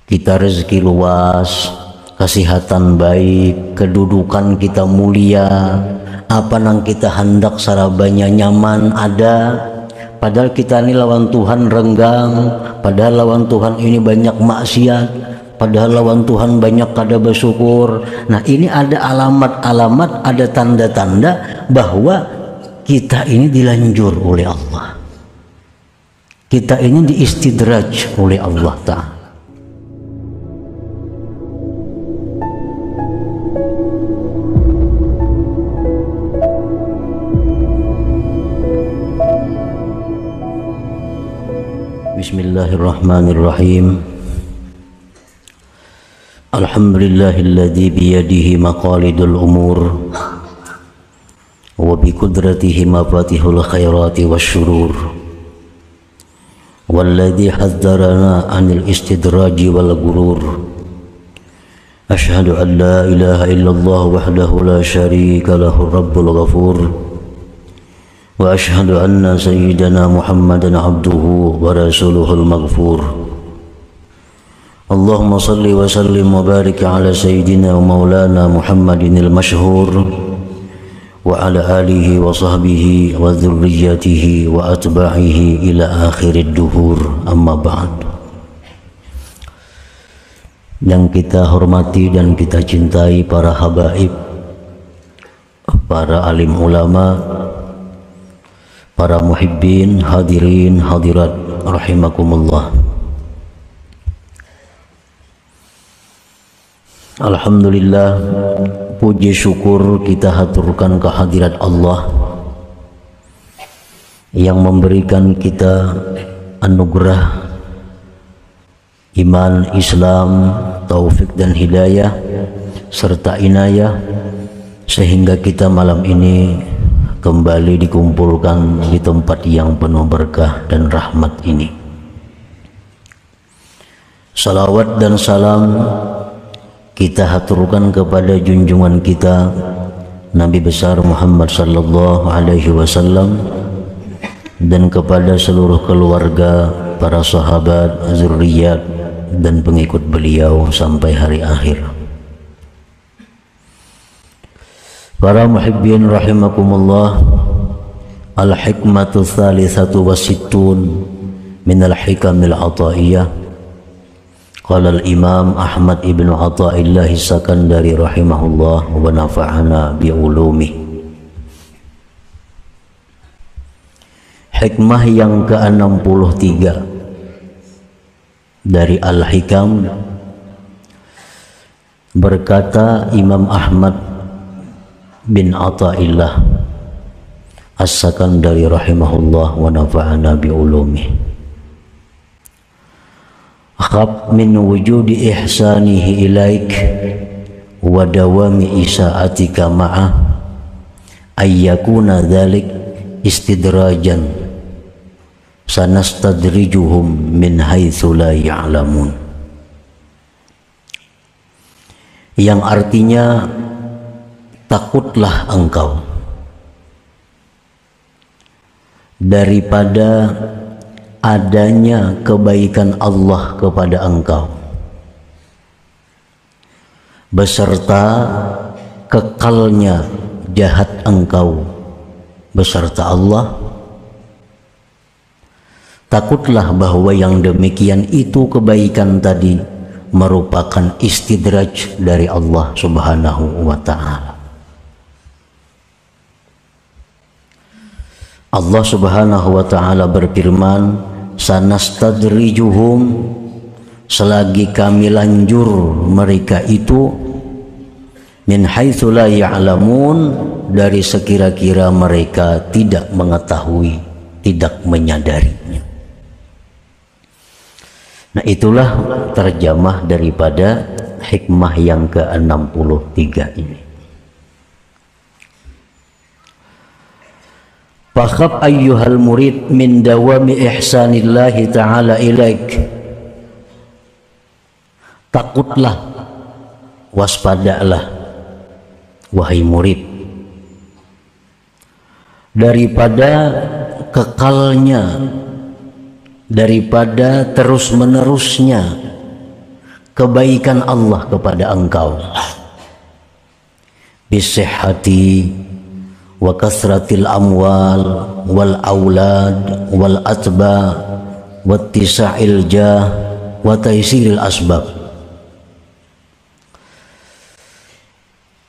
kita rezeki luas, kesehatan baik, kedudukan kita mulia, apa nang kita hendak sarabanya nyaman ada, padahal kita ini lawan Tuhan renggang, padahal lawan Tuhan ini banyak maksiat, padahal lawan Tuhan banyak kada bersyukur. Nah ini ada alamat-alamat, ada tanda-tanda bahwa kita ini dilanjur oleh Allah, kita ini diistidraj oleh Allah Ta'ala. Bismillahirrahmanirrahim. Alhamdulillahilladzi biyadihi maqalidul umur wa bi qudratihi mafatihul khairati wasyurur walladzi hadzarana 'anil istidraji wal ghurur. Asyhadu an la ilaha illallah wahdahu la syarika lahu rabbul ghafur wa asyhadu anna sayyidana Muhammadan abduhu wa rasuluhul maghfur. Allahumma salli wa sallim wa barik ala sayyidina wa maulana Muhammadinil masyhur wa ala alihi wa sahbihi wa dzurriyyatihi wa atba'ihi ila akhirid duhur, amma ba'd. Yang kita hormati dan kita cintai para habaib, para alim ulama, para muhibbin, hadirin, hadirat rahimakumullah. Alhamdulillah, puji syukur kita haturkan kehadirat Allah yang memberikan kita anugerah iman, Islam, taufik dan hidayah serta inayah sehingga kita malam ini kembali dikumpulkan di tempat yang penuh berkah dan rahmat ini. Salawat dan salam kita haturkan kepada junjungan kita Nabi besar Muhammad sallallahu alaihi wasallam dan kepada seluruh keluarga, para sahabat, zurriyat dan pengikut beliau sampai hari akhir. Para muhibbin rahimakumullah, al-hikmatu thalithatu wasittun minal hikamil ataiyah. Qala al-imam Ahmad ibn Athaillah Sakandari rahimahullah wa nafa'ana bi'ulumi. Hikmah yang ke-63 dari Al-Hikam, berkata Imam Ahmad bin Athaillah As-Sakandari rahimahullah wa nafa'ana bi'ulumi. Khab min wujudi ihsanihi ilaik wa dawami isa'atika ma'ah ayyakuna dhalik istidrajan sanastadrijuhum min haitsu la ya'lamun. Yang artinya, takutlah engkau daripada adanya kebaikan Allah kepada engkau beserta kekalnya jahat engkau beserta Allah. Takutlah bahwa yang demikian itu kebaikan tadi merupakan istidraj dari Allah Subhanahu wa ta'ala. Allah Subhanahu wa ta'ala berfirman, sanastadrijuhum, selagi kami lanjur mereka itu, min haitsu la ya'lamun, dari sekira-kira mereka tidak mengetahui, tidak menyadarinya. Nah, itulah terjemah daripada hikmah yang ke-63 ini. Fakhab ayyuhal murid min dawami ihsanillahi ta'ala ilaik. Takutlah, waspadalah wahai murid daripada kekalnya, daripada terus-menerusnya kebaikan Allah kepada engkau, bisihhati wa kasratil amwal wal aulad wal atba wa tisa'il jah wa taisiril asbab,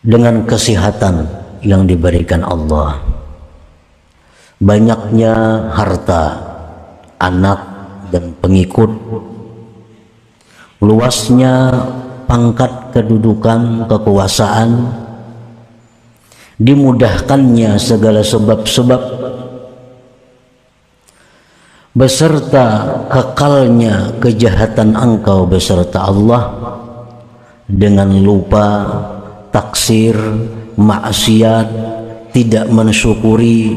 dengan kesehatan yang diberikan Allah, banyaknya harta, anak dan pengikut, luasnya pangkat kedudukan, kekuasaan, dimudahkannya segala sebab-sebab, beserta kekalnya kejahatan engkau beserta Allah, dengan lupa, taksir, maksiat, tidak mensyukuri,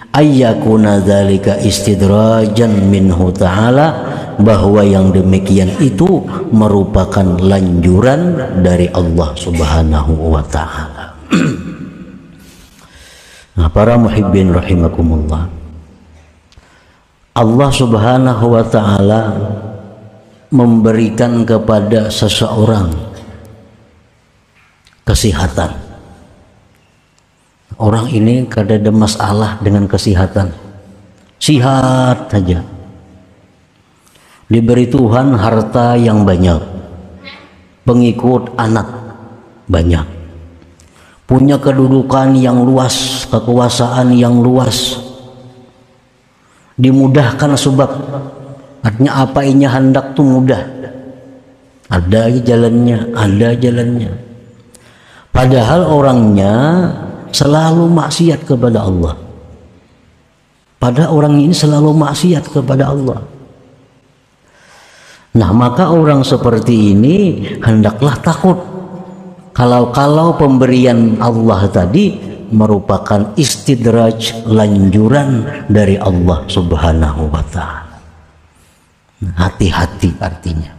ayyakuna dzalika istidrajan minhu ta'ala, bahwa yang demikian itu merupakan lanjuran dari Allah Subhanahu wa ta'ala. Nah, para muhibbin rahimakumullah, Allah Subhanahu wa ta'ala memberikan kepada seseorang kesehatan. Orang ini kada ada masalah dengan kesehatan, sihat saja, diberi Tuhan harta yang banyak, pengikut anak banyak, punya kedudukan yang luas, kekuasaan yang luas, dimudahkan sebab, artinya apa ini hendak tuh mudah, ada jalannya, ada jalannya. Padahal orangnya selalu maksiat kepada Allah. Pada orang ini selalu maksiat kepada Allah. Nah, maka orang seperti ini hendaklah takut kalau pemberian Allah tadi merupakan istidraj, lanjuran dari Allah Subhanahu wa ta'ala. Hati-hati artinya.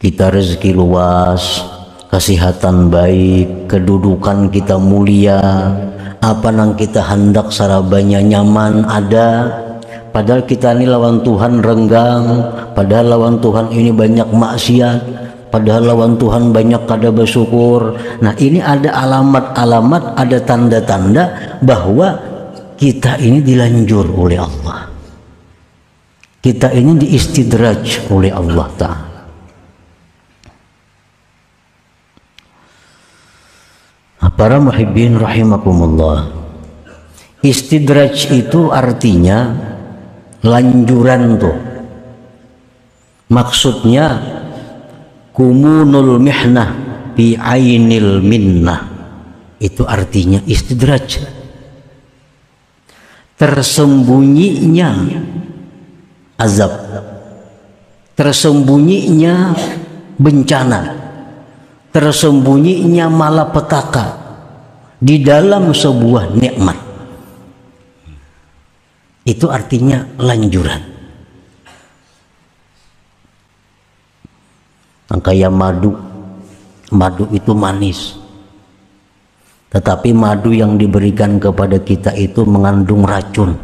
Kita rezeki luas, kesehatan baik, kedudukan kita mulia, apa nang kita hendak sarabanya nyaman ada, padahal kita ini lawan Tuhan renggang, padahal lawan Tuhan ini banyak maksiat, padahal lawan Tuhan banyak kada bersyukur. Nah, ini ada alamat-alamat, ada tanda-tanda bahwa kita ini dilanjur oleh Allah, kita ini diistidraj oleh Allah Ta'ala. Para muhibbin rahimakumullah, istidraj itu artinya lanjuran tuh, maksudnya kumunul mihnah bi ainil minnah, itu artinya istidraj, tersembunyinya azab, tersembunyinya bencana, tersembunyinya malapetaka di dalam sebuah nikmat. Itu artinya lanjuran. Kayak madu itu manis, tetapi madu yang diberikan kepada kita itu mengandung racun.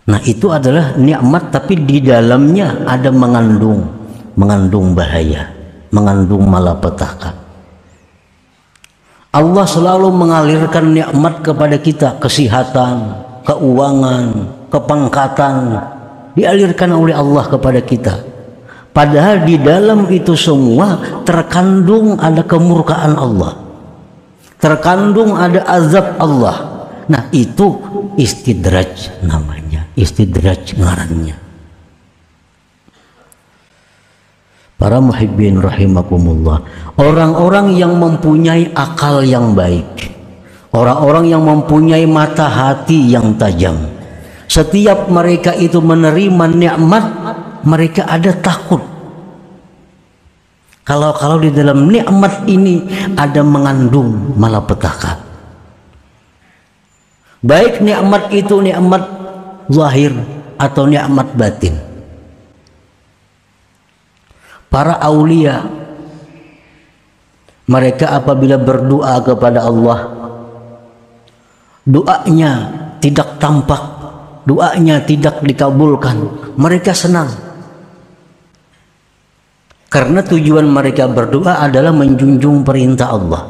Nah, itu adalah nikmat, tapi di dalamnya ada mengandung bahaya, mengandung malapetaka. Allah selalu mengalirkan nikmat kepada kita, kesehatan, keuangan, kepangkatan, dialirkan oleh Allah kepada kita. Padahal di dalam itu semua terkandung ada kemurkaan Allah, terkandung ada azab Allah. Nah, itu istidraj namanya, istidraj ngarannya. Para muhibbin rahimakumullah, orang-orang yang mempunyai akal yang baik, orang-orang yang mempunyai mata hati yang tajam, setiap mereka itu menerima nikmat, mereka ada takut kalau di dalam nikmat ini ada mengandung malapetaka. Baik nikmat itu nikmat zahir atau nikmat batin. Para aulia, mereka apabila berdoa kepada Allah, doanya tidak tampak doanya tidak dikabulkan, mereka senang. Karena tujuan mereka berdoa adalah menjunjung perintah Allah.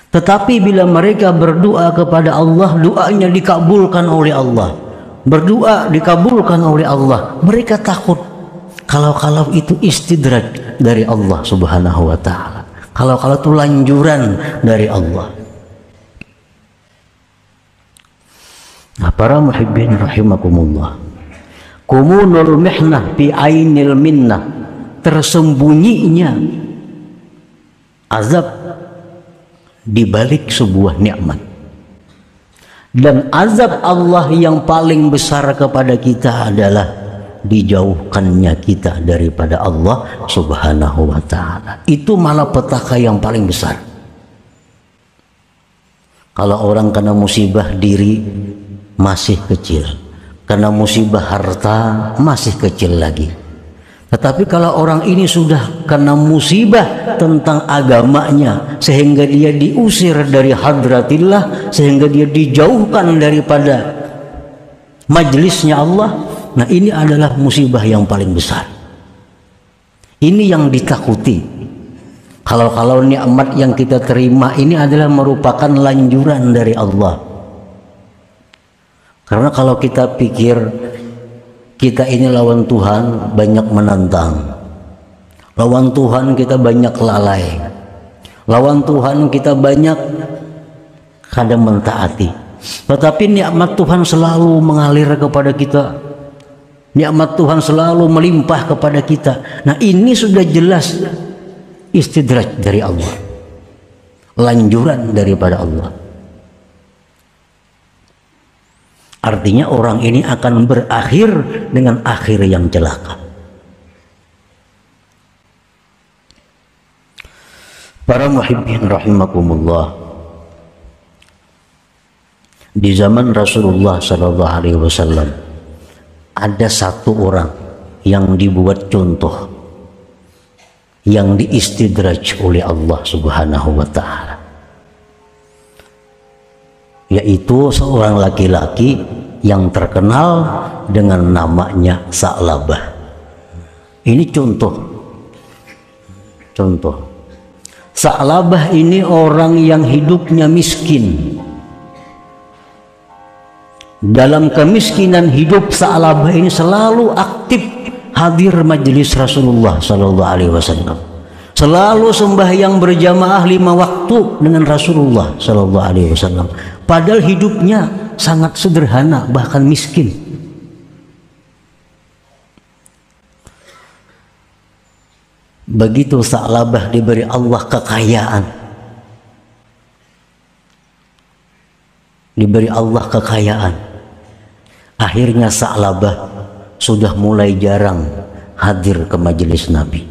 Tetapi bila mereka berdoa kepada Allah, doanya dikabulkan oleh Allah. Berdoa dikabulkan oleh Allah. Mereka takut kalau itu istidraj dari Allah Subhanahu wa taala. Kalau itu lanjuran dari Allah. Nah, para muhibbin rahimakumullah. Kumunul mihnah fi ainil minnah. Tersembunyinya azab di balik sebuah nikmat. Dan azab Allah yang paling besar kepada kita adalah dijauhkannya kita daripada Allah Subhanahu wa taala. Itu malapetaka yang paling besar. Kalau orang kena musibah diri masih kecil, kena musibah harta masih kecil lagi. Tetapi kalau orang ini sudah kena musibah tentang agamanya, sehingga dia diusir dari hadratillah, sehingga dia dijauhkan daripada majelisnya Allah, nah ini adalah musibah yang paling besar. Ini yang ditakuti. Kalau nikmat yang kita terima ini adalah merupakan lanjuran dari Allah. Karena kalau kita pikir kita ini lawan Tuhan, banyak menantang. Lawan Tuhan kita banyak lalai. Lawan Tuhan kita banyak kadang mentaati. Tetapi nikmat Tuhan selalu mengalir kepada kita. Nikmat Tuhan selalu melimpah kepada kita. Nah, ini sudah jelas istidraj dari Allah. Lanjuran daripada Allah. Artinya orang ini akan berakhir dengan akhir yang celaka. Para muhibbin rahimakumullah. Di zaman Rasulullah sallallahu alaihi wasallam ada satu orang yang dibuat contoh, yang diistidraj oleh Allah Subhanahu wa taala. Yaitu seorang laki-laki yang terkenal dengan namanya Sa'labah. Ini contoh. Sa'labah ini orang yang hidupnya miskin. Dalam kemiskinan hidup, Sa'labah ini selalu aktif hadir majelis Rasulullah sallallahu alaihi wasallam. Selalu sembahyang berjamaah 5 waktu dengan Rasulullah sallallahu alaihi wasallam. Padahal hidupnya sangat sederhana, bahkan miskin. Begitu Sa'labah diberi Allah kekayaan, akhirnya Sa'labah sudah mulai jarang hadir ke majelis Nabi.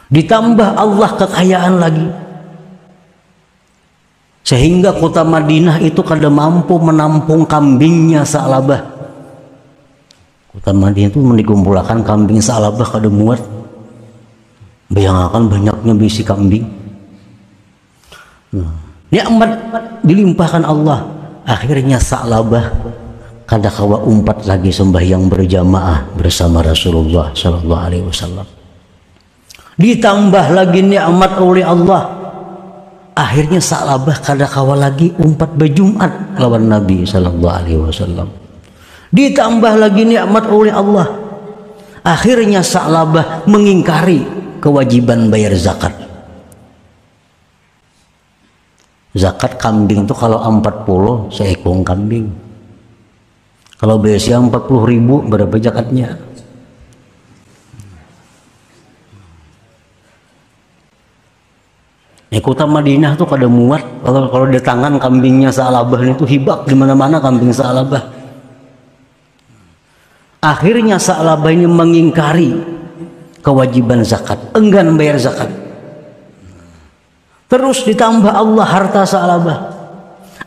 Ditambah Allah kekayaan lagi, sehingga kota Madinah itu kada mampu menampung kambingnya Sa'labah. Kota Madinah itu dikumpulkan kambing Sa'labah kada muat. Bayangkan banyaknya bisi kambing. Nikmat dilimpahkan Allah. Akhirnya Sa'labah kada kawa umpat lagi sembahyang berjamaah bersama Rasulullah sallallahu alaihi wasallam. Ditambah lagi nikmat oleh Allah, akhirnya Sa'labah kada kawa lagi umpat berjumat lawan Nabi sallallahu alaihi wasallam. Ditambah lagi nikmat oleh Allah, akhirnya Sa'labah mengingkari kewajiban bayar zakat. Zakat kambing itu kalau 40 seekor kambing. Kalau biasanya 40.000 berapa zakatnya? Kota Madinah tuh kada muat kalau di tangan kambingnya Sa'labah itu hibak di mana-mana kambing Sa'labah. Akhirnya Sa'labah ini mengingkari kewajiban zakat, enggan bayar zakat. Terus ditambah Allah harta Sa'labah.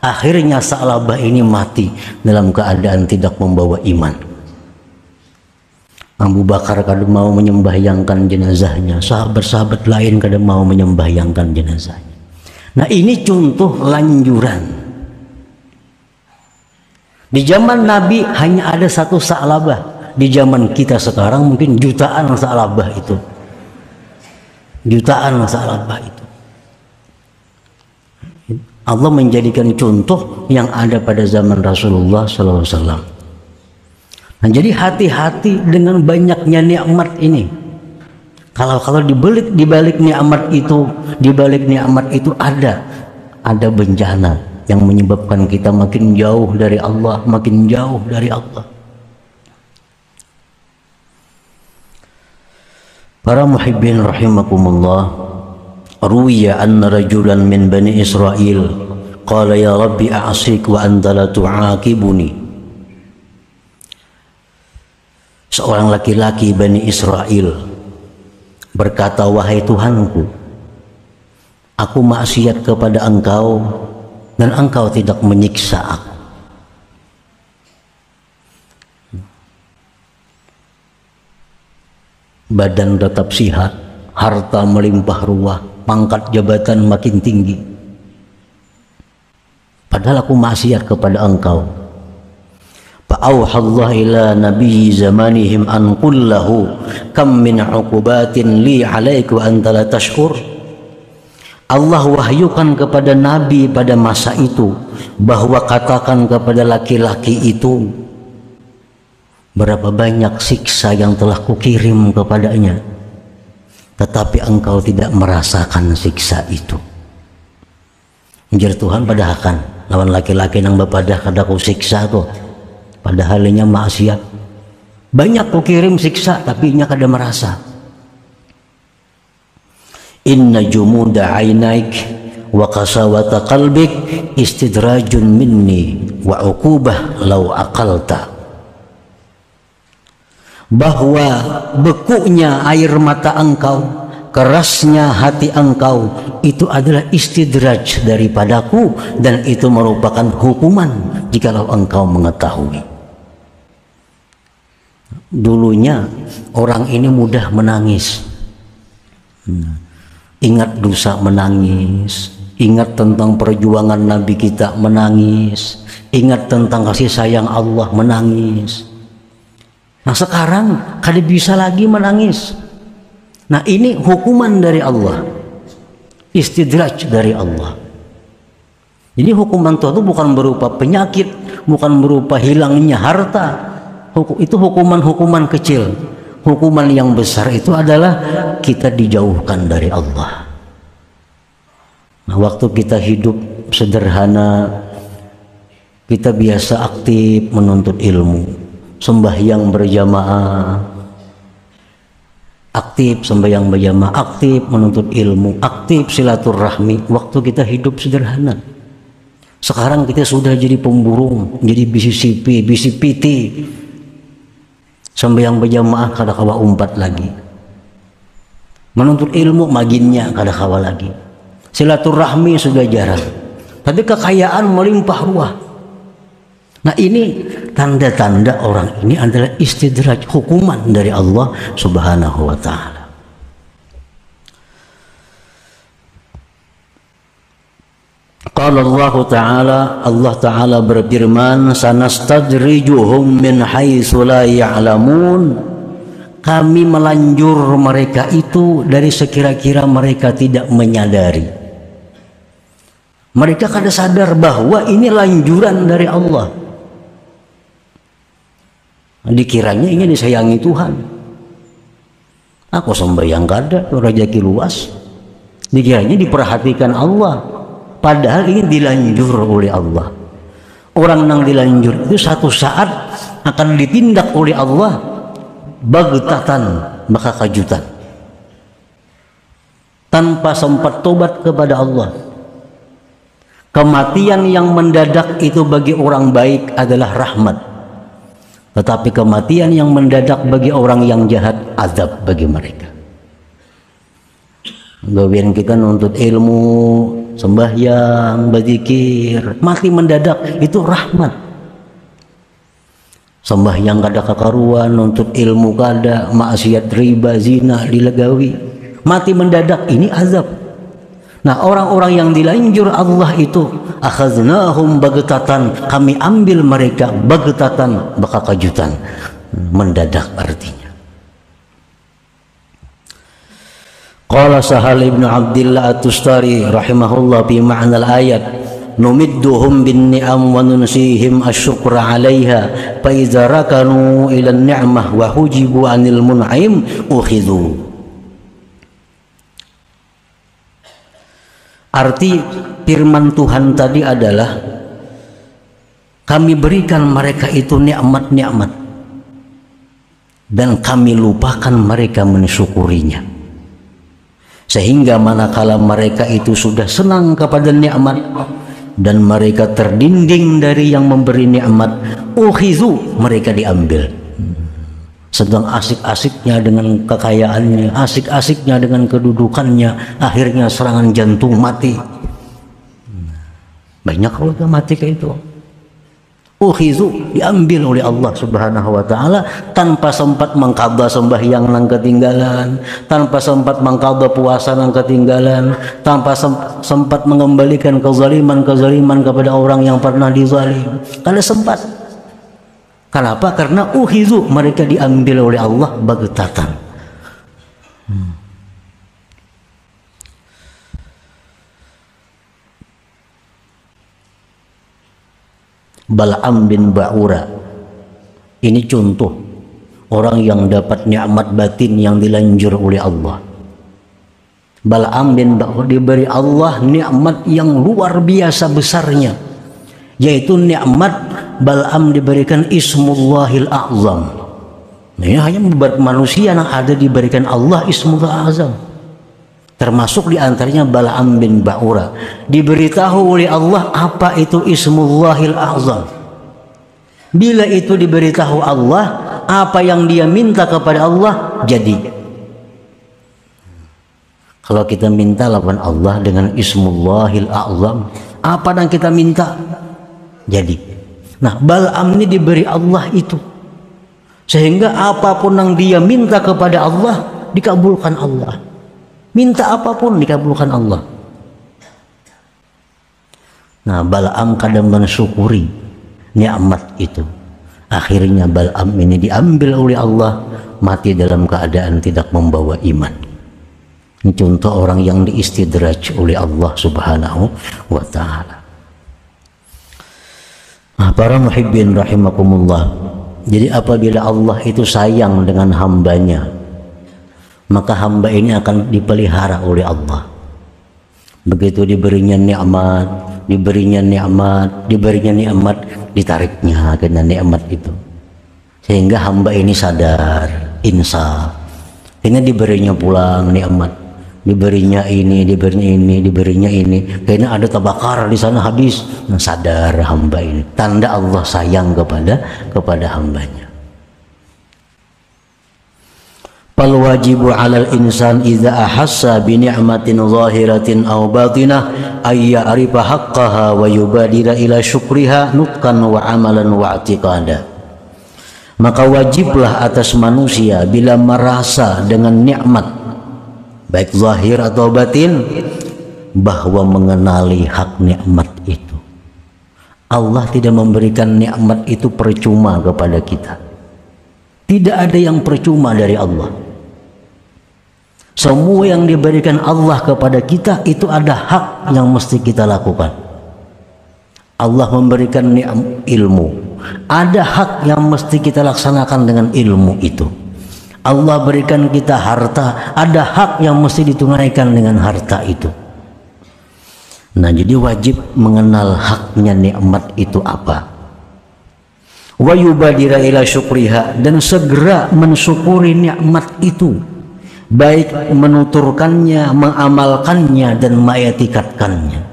Akhirnya Sa'labah ini mati dalam keadaan tidak membawa iman. Abu Bakar kada mau menyembahyangkan jenazahnya, sahabat-sahabat lain kada mau menyembahyangkan jenazahnya. Nah, ini contoh lanjuran. Di zaman Nabi hanya ada satu sa'labah. Di zaman kita sekarang mungkin jutaan sa'labah itu. Jutaan sa'labah itu. Allah menjadikan contoh yang ada pada zaman Rasulullah SAW. Nah, jadi hati-hati dengan banyaknya nikmat ini. Kalau di balik nikmat itu ada bencana yang menyebabkan kita makin jauh dari Allah, makin jauh dari Allah. Para muhibbin rahimakumullah, ruwiya anna rajulan min bani Israel qala ya rabbi a'sik wa anta la tu'aqibuni. Seorang laki-laki Bani Israel berkata, wahai Tuhanku, aku maksiat kepada Engkau dan Engkau tidak menyiksa aku. Badan tetap sehat, harta melimpah ruah, pangkat jabatan makin tinggi, padahal aku maksiat kepada Engkau. Fa'auhallah ila nabi zamanihim an qul lahu kam min uqubatin li alaiku anta la tashkur. Allah wahyukan kepada Nabi pada masa itu bahwa katakan kepada laki-laki itu, berapa banyak siksa yang telah kukirim kepadanya, tetapi engkau tidak merasakan siksa itu. Menjadi Tuhan padahal lawan laki-laki nang bepadah kada ku siksa tuh, padahal nya maksiat. Banyak kukirim siksa tapi nya kada merasa. Inna jumuda ainaik wa qasawata qalbik istidrajun minni wa uqubah law aqalta. Bahwa bekunya air mata engkau, kerasnya hati engkau, itu adalah istidraj daripadaku, dan itu merupakan hukuman jikalau engkau mengetahui. Dulunya orang ini mudah menangis, ingat dosa menangis, ingat tentang perjuangan Nabi kita menangis, ingat tentang kasih sayang Allah menangis. Nah sekarang kada bisa lagi menangis. Nah ini hukuman dari Allah, istidraj dari Allah. Jadi hukuman Tuhan itu bukan berupa penyakit, bukan berupa hilangnya harta. Itu hukuman-hukuman kecil. Hukuman yang besar itu adalah kita dijauhkan dari Allah. Nah, waktu kita hidup sederhana, kita biasa aktif menuntut ilmu, sembahyang berjamaah, aktif sembahyang berjamaah, aktif menuntut ilmu, aktif silaturahmi. Waktu kita hidup sederhana. Sekarang kita sudah jadi pemburung, jadi bisi piti. Sembahyang berjamaah kada kawa umpat lagi, menuntut ilmu maginnya kada kawa lagi, silaturahmi sudah jarang, tapi kekayaan melimpah ruah. Nah ini tanda-tanda orang ini adalah istidraj, hukuman dari Allah Subhanahu wa ta'ala. Qala Allah Ta'ala berfirman, sanastadrijuhum min haitsu la ya'lamun. Kami melanjur mereka itu dari sekira-kira mereka tidak menyadari. Mereka kada sadar bahwa ini lanjuran dari Allah. Dikiranya ingin disayangi Tuhan. Aku sembahyang kada, rezeki luas. Dikiranya diperhatikan Allah. Padahal ini dilanjur oleh Allah. Orang yang dilanjur itu satu saat akan ditindak oleh Allah bagtatan, maka kejutan, tanpa sempat tobat kepada Allah. Kematian yang mendadak itu bagi orang baik adalah rahmat, tetapi kematian yang mendadak bagi orang yang jahat azab bagi mereka. Gawian kita nuntut ilmu, sembahyang, berzikir, mati mendadak itu rahmat. Sembahyang kada kakaruan, nuntut ilmu kada, maksiat riba, zina dilegawi, mati mendadak ini azab. Nah, orang-orang yang dilanjur Allah itu akhadnahum bagetatan, kami ambil mereka bagetatan, bakal kejutan, mendadak artinya. Qala Sahal ibn Abdillah At-Tustari rahimahullah fi ma'na al-ayat numidduhum bin ni'am wa nunsihim asyukra 'alaiha fa idza rakanu ila an-ni'mah wa hujibu 'anil mun'im ukhidhu. Arti firman Tuhan tadi adalah kami berikan mereka itu nikmat-nikmat dan kami lupakan mereka mensyukurinya, sehingga manakala mereka itu sudah senang kepada nikmat dan mereka terdinding dari yang memberi nikmat, ukhizu, mereka diambil. Sedang asik-asiknya dengan kekayaannya, asik-asiknya dengan kedudukannya, akhirnya serangan jantung mati. Banyak orang mati kayak itu. Ukhizu, diambil oleh Allah Subhanahu wa taala tanpa sempat mengqadha sembahyang nang ketinggalan, tanpa sempat mengqadha puasa nang ketinggalan, tanpa sempat mengembalikan kezaliman kepada orang yang pernah dizalim. Kalau sempat. Kenapa? Karena ukhizu, mereka diambil oleh Allah bagetatan. Bal'am bin Ba'ura ini contoh orang yang dapat nikmat batin yang dilanjur oleh Allah. Bal'am bin Ba'ura diberi Allah nikmat yang luar biasa besarnya, yaitu nikmat Bal'am diberikan Ismullahil A'zam. Nah, ini hanya buat manusia yang ada diberikan Allah Ismullahil A'zam. Termasuk diantaranya Bal'am bin Ba'ura diberitahu oleh Allah apa itu Ismullahil A'zam. Bila itu diberitahu Allah, apa yang dia minta kepada Allah jadi. Kalau kita minta lawan Allah dengan Ismullahil A'zam, apa yang kita minta jadi. Nah, Bal'am ini diberi Allah itu, sehingga apapun yang dia minta kepada Allah dikabulkan Allah. Minta apapun dikabulkan Allah. Nah, Bal'am kadang mensyukuri nikmat itu. Akhirnya Bal'am ini diambil oleh Allah, mati dalam keadaan tidak membawa iman. Ini contoh orang yang diistidraj oleh Allah Subhanahu wa ta'ala. Nah, para muhibbin rahimakumullah, jadi apabila Allah itu sayang dengan hambanya, maka hamba ini akan dipelihara oleh Allah. Begitu diberinya nikmat, ditariknya kena nikmat itu, sehingga hamba ini sadar, insaf. Ini diberinya pulang nikmat, diberinya ini, kayaknya ada tabakar di sana habis. Nah, sadar hamba ini, tanda Allah sayang kepada hambanya. Fal wajibu 'alal insan idza ahassa bi ni'matin zahiratin aw batinah ay ya'rifa haqqaha wa yubadira ila syukriha nutqan wa amalan wa i'tiqada. Maka wajiblah atas manusia bila merasa dengan nikmat baik zahir atau batin, bahwa mengenali hak nikmat itu. Allah tidak memberikan nikmat itu percuma kepada kita. Tidak ada yang percuma dari Allah. Semua yang diberikan Allah kepada kita itu ada hak yang mesti kita lakukan. Allah memberikan ilmu, ada hak yang mesti kita laksanakan dengan ilmu itu. Allah berikan kita harta, ada hak yang mesti ditunaikan dengan harta itu. Nah, jadi wajib mengenal haknya nikmat itu apa. Wa yubadira ila syukriha, dan segera mensyukuri nikmat itu, baik menuturkannya, mengamalkannya, dan mengetikatkannya.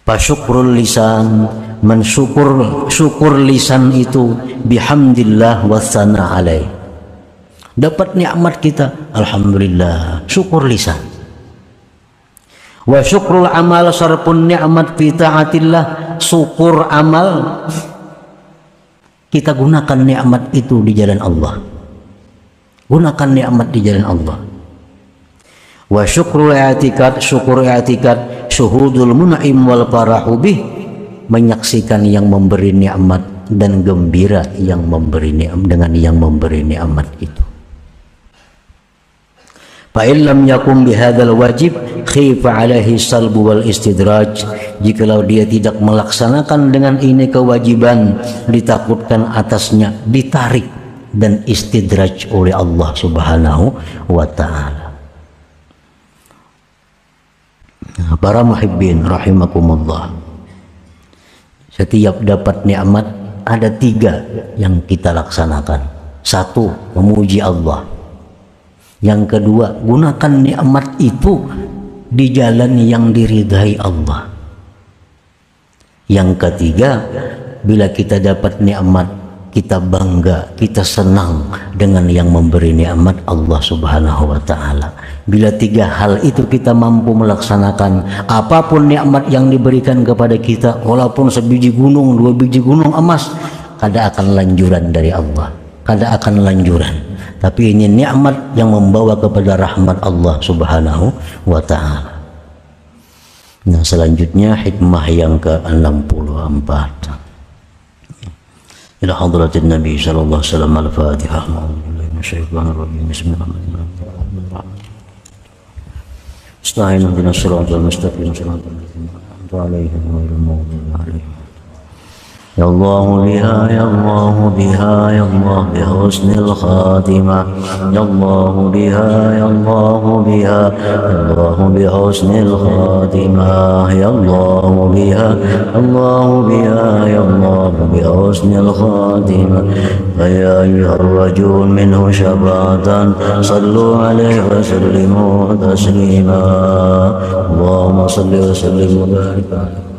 Fasyukrul lisan, syukur lisan itu bihamdillah wassana alaih. Dapat nikmat kita, alhamdulillah, syukur lisan. Wa syukrul amal sarpun ni'mat fi ta'atillah, syukur amal kita gunakan nikmat itu di jalan Allah. Gunakan nikmat di jalan Allah. Wa syukrul i'tikad, syukur i'tikad, syuhudul mun'im wal farahu bih, menyaksikan yang memberi nikmat dan gembira yang memberi nikmat dengan yang memberi nikmat itu. Fa in lam yakum bihadzal wajib khifa alaihi salbu wal istidraj, jikalau dia tidak melaksanakan dengan ini kewajiban, ditakutkan atasnya ditarik dan istidraj oleh Allah Subhanahu wa ta'ala. Para muhibbin rahimakumullah, setiap dapat nikmat ada 3 yang kita laksanakan. 1, memuji Allah. Yang kedua, gunakan nikmat itu di jalan yang diridhai Allah. Yang ketiga, bila kita dapat nikmat, kita bangga, kita senang dengan yang memberi nikmat Allah Subhanahu wa ta'ala. Bila 3 hal itu kita mampu melaksanakan, apapun nikmat yang diberikan kepada kita, walaupun sebiji gunung, 2 biji gunung emas, kada akan lanjuran dari Allah, kada akan lanjuran. Tapi ini nikmat yang membawa kepada rahmat Allah Subhanahu wa ta'ala. Nah, selanjutnya hikmah yang ke-64. Ila hadratin Nabi sallallahu alaihi wasallam. Al-Fatihah. Bismillahirrahmanirrahim. Astagfirullah bina shiratal mustaqim shiratal ladzina an'amta 'alaihim ghairil maghdubi 'alaihim. Ya Allah biha, ya Allah biha, ya Allah bihusnil khatimah. Ya Allah biha, ya Allah biha, ya Allah bihusnil khatimah. Ya Allah biha, Allah biha, ya Allah bihusnil khatimah. Ya ayyuhar rajul minhu syabatan, sallu alaihi wa sallimu taslima. Allahumma salli wa sallim wa barik alaihi.